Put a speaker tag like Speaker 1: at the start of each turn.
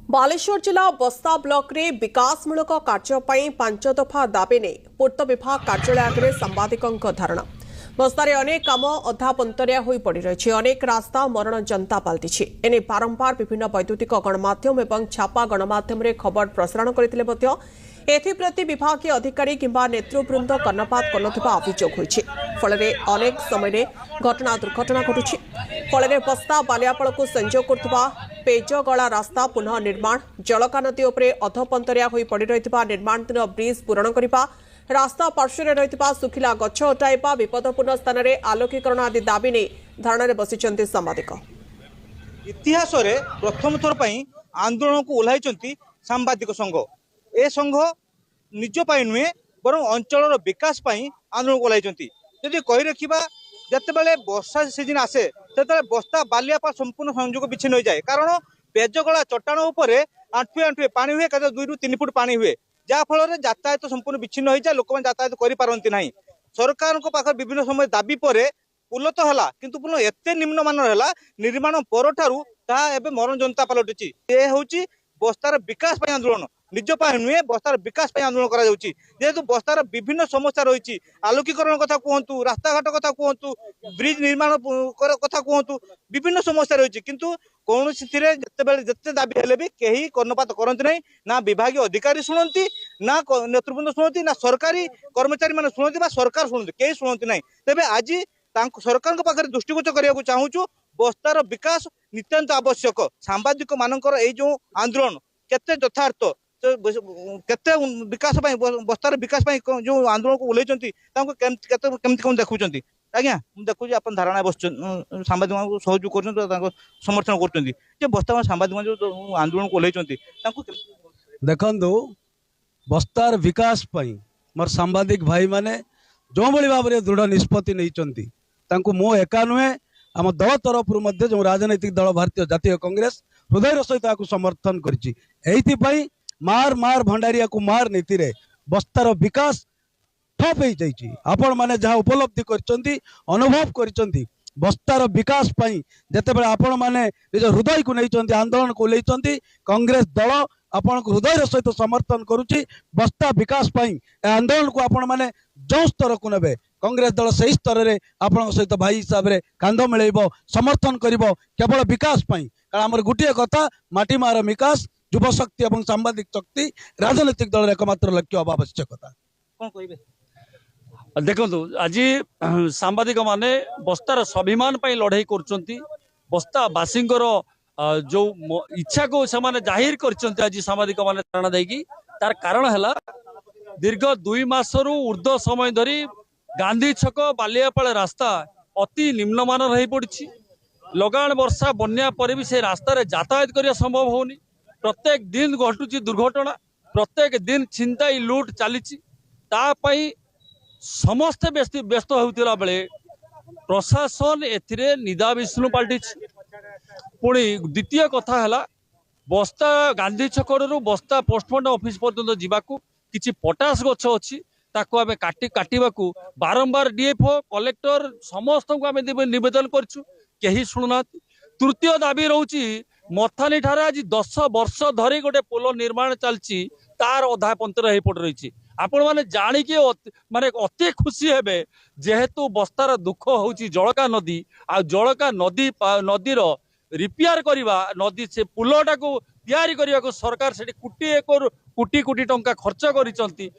Speaker 1: बालेश्वर जिला बस्ता ब्लॉक रे विकासमूलक कार्य 5 दफा दाबी ने पूर्त विभाग कार्यालय आगे सांबादिकों धारणा। बस्तार अनेक काम अधा पंतरिया हो पड़ रही। अनेक रास्ता मरण जनता पलटि एने बारंबार विभिन्न वैद्युतिक गणमाध्यम और छापा गणमाध्यम खबर प्रसारण करते एप्रति विभागीय अधिकारी किंबा नेतृवृंद कर्णपात करनथिबा अभियोग होइछि। फलरे अनेक समय घटना दुर्घटना घटुछि। फलरे बस्ता बालियापाल को संजोग करथबा पेजगला रास्ता पुनः निर्माण, जलका नदी उपरे अधपंतरिया होई पड़ी रहितबा निर्माणाधीन ब्रिज पूरण करिबा, रास्ता पार्श्वर रहितबा सुखिला गछ हटाइबा, विपदपूर्ण स्थान में आलोकीकरण आदि दाबी ने धारणा बसिचंती सांबादिक।
Speaker 2: इतिहास रे प्रथम थर पई आंदोलन को ओल्हाइचंती सांबादिक संघ। ए संघ निज पाई नुहे बर अंचल विकास पाई आंदोलन को ओल्हाइचंती। जदि कहि रखिबा जतेबेले वर्षा सीजन आसे सेते बस्ता बालियापाल संपूर्ण संयोग विच्छिन्न हो जाए। कारण पेजगला चट्टाण उपरे आंठुए आंठुए पानी हुए, 2 ରୁ 3 फुट पानी हुए, जहाँ फल यातायात संपूर्ण विच्छिन्न हो जाए। लोक यातायात करपारती नहीं। सरकार पाखे विभिन्न समय दाबी पर पुल तो है किंतु पुल एत निम्नमान है निर्माण पर मरण जनता पलटुची। ये हूँ बस्तार विकास आंदोलन, निज नुहे बस्तार विकास आंदोलन करा जाउची। जेहेतु बस्तार विभिन्न समस्या रही, आलोकीकरण कथा कहतु, रास्ताघाट कथा कहतु, ब्रिज निर्माण कथा कहतु, विभिन्न समस्या रही किंतु कौन जिते दाबी हेले भी कहीं कर्णपात करती नहीं। ना विभागीय अधिकारी शुणती, ना नेतृवृंद शुणती, ना सरकारी कर्मचारी मैंने शुणती, सरकार शुणती, कहीं शुणती नहीं। तेज आज सरकार पाखे दृष्टिगोचर करने चाहूँ बस्तार विकास नितांत आवश्यक। सांबादिक मानकर जो आंदोलन केते यथार्थ, केते विकास बस्तार विकास जो आंदोलन को ओल्लैचंती केमती कौन देखुंट। आज्ञा देखुची आप धारणा बस सांबादिक सहयोग कर समर्थन कर बस्ता सांबादिक जो आंदोलन को ओल्लैचंती
Speaker 3: देखु बस्तार विकास मोर सांबादिक भाई माने जो भाई भाव में दृढ़ निष्पत्ति नहीं मो एका नुहे आम दल तरफ जो राजनैतिक दल भारतीय जातीय कांग्रेस हृदय सहित समर्थन कर मार मार भंडारिया को मार नीति रे बस्तार विकास ठप हो जाइए। आपण माने जहाँ उपलब्धि करचंती, अनुभव करचंती बस्तार विकास जितेबाला आपण माने निज हृदय को नहीं आंदोलन को लेचंती कांग्रेस दल आपण हृदय सहित समर्थन करुच्ची। बस्ता विकास आंदोलन को आपण माने जो स्तर को नेबे कांग्रेस दल से स्तर में आपण सहित भाई हिसाब से कांध मिलेब समर्थन कर केवल विकास कारण आमर गोटे कथा माटी मार विकास युव शक्ति और सांबादिक शक्ति राजनैतिक दल एकमात्र लक्ष्य हवा आवश्यकता।
Speaker 2: कौन कहे
Speaker 4: देखु आज सांबादिक माने बस्तार स्वाभिमान लड़ाई कर बस्ता बासींकर जो इच्छा को से जाहिर कर आज सांबादिक माने धारणा देकी तार कारण है दीर्घ 2 मासरू ऊर्ध्व समय धरी गांधी छक बालियापाल रास्ता अति निम्नमान रही पड़ी। लगाण वर्षा बन्या पर भी से रास्तार यातायात करने संभव होनी। प्रत्येक दिन घटुची दुर्घटना, प्रत्येक दिन छिनताई लुट चली समस्ते व्यस्त होता बेले प्रशासन एथिरे निदा विष्णु पलटि। पुणी द्वितीय कथा है बस्ता गांधी छकड़ू बस्ता पोस्टमार्टम ऑफिस पर्यंत जावाक किसी पटास गछ अच्छी ताको आमे काटिबाकू बारंबार डीएफओ कलेक्टर समस्त को आमे निवेदन करछु, केही सुनुना। तृतीय दाबी रोची मथानी ठारे आज 10 वर्ष धरी गोटे पोल निर्माण चलची, तार अधा पंतर हो पड़ रही। आपण माने जानिके माने अति खुशी हेबे जेहेतु बस्तार दुख होची जलका नदी आ जलका नदी नदीर रिपेयर करवा नदी से पुलटा को तैयारी करने को सरकार से कोटी कोटी टंका खर्च करिसंती